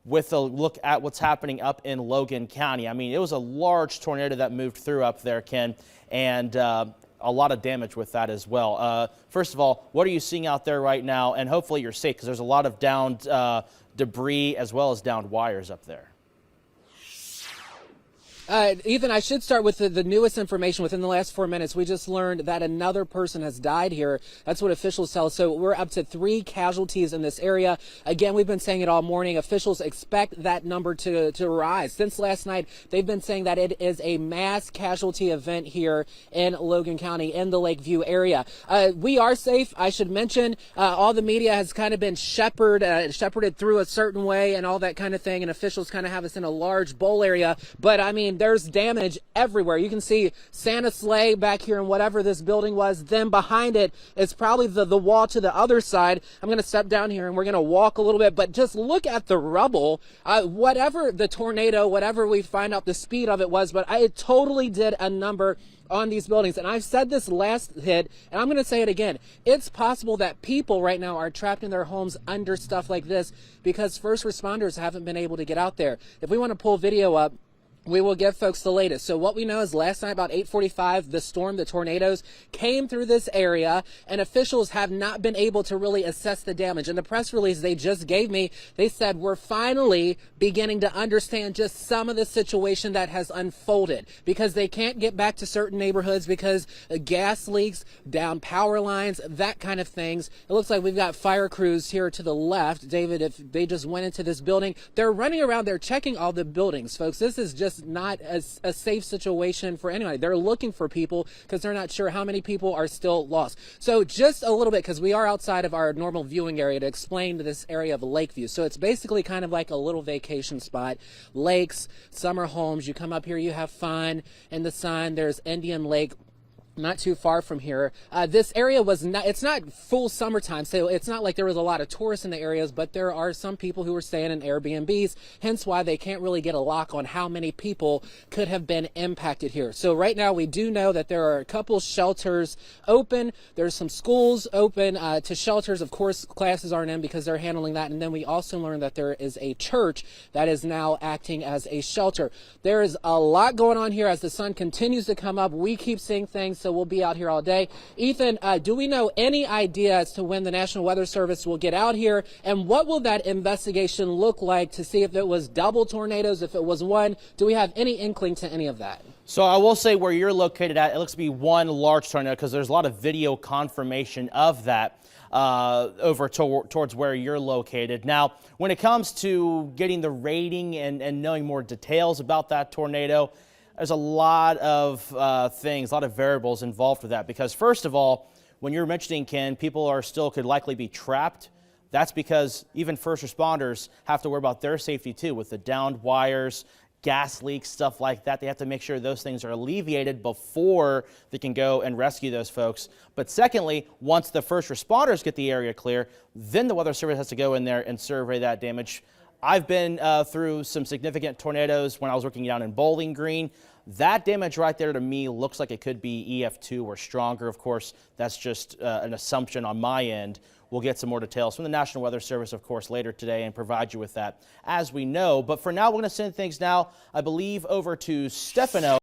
with a look at what's happening up in Logan County. I mean, it was a large tornado that moved through up there, Ken, and a lot of damage with that as well. First of all, what are you seeing out there right now? And hopefully you're safe, because there's a lot of downed debris as well as downed wires up there. Ethan, I should start with the newest information. Within the last 4 minutes, we just learned that another person has died here. That's what officials tell us. So we're up to 3 casualties in this area. Again, we've been saying it all morning. Officials expect that number to rise. Since last night, they've been saying that it is a mass casualty event here in Logan County, in the Lakeview area. We are safe. I should mention, all the media has kind of been shepherded through a certain way and all that kind of thing, and officials kind of have us in a large bowl area. But I mean, there's damage everywhere. You can see Santa sleigh back here in whatever this building was. Then behind it is probably the wall to the other side. I'm going to step down here and we're going to walk a little bit, but just look at the rubble. Whatever the tornado, whatever we find out the speed of it was, but it totally did a number on these buildings. And I've said this last hit, and I'm going to say it again. It's possible that people right now are trapped in their homes under stuff like this because first responders haven't been able to get out there. If we want to pull video up, we will give folks the latest. So what we know is last night about 8:45, the tornadoes came through this area, and officials have not been able to really assess the damage. In the press release they just gave me, they said we're finally beginning to understand just some of the situation that has unfolded, because they can't get back to certain neighborhoods because gas leaks, down power lines, that kind of things. It looks like we've got fire crews here to the left. David, if they just went into this building, they're running around, they're checking all the buildings, folks. This is just not a safe situation for anybody. They're looking for people because they're not sure how many people are still lost. So just a little bit, because we are outside of our normal viewing area, to explain this area of Lakeview. So it's basically kind of like a little vacation spot. Lakes, summer homes. You come up here, you have fun in the sun. There's Indian Lake, not too far from here. This area was not, it's not full summertime, so it's not like there was a lot of tourists in the areas, but there are some people who are staying in Airbnbs, hence why they can't really get a lock on how many people could have been impacted here. So right now we do know that there are a couple shelters open. There's some schools open to shelters. Of course, classes aren't in because they're handling that. And then we also learned that there is a church that is now acting as a shelter. There is a lot going on here as the sun continues to come up. We keep seeing things, so we'll be out here all day. Ethan, do we know any idea as to when the National Weather Service will get out here, and what will that investigation look like to see if it was double tornadoes, if it was one? Do we have any inkling to any of that? So I will say where you're located at, it looks to be one large tornado, because there's a lot of video confirmation of that over towards where you're located. Now, when it comes to getting the rating and knowing more details about that tornado, there's a lot of things, a lot of variables involved with that, because first of all, when you're mentioning, Ken, people could likely be trapped. That's because even first responders have to worry about their safety too, with the downed wires, gas leaks, stuff like that. They have to make sure those things are alleviated before they can go and rescue those folks. But secondly, once the first responders get the area clear, then the Weather Service has to go in there and survey that damage. I've been through some significant tornadoes when I was working down in Bowling Green. That damage right there to me looks like it could be EF2 or stronger. Of course, that's just an assumption on my end. We'll get some more details from the National Weather Service, of course, later today and provide you with that as we know. But for now, we're going to send things now, I believe, over to Stefano.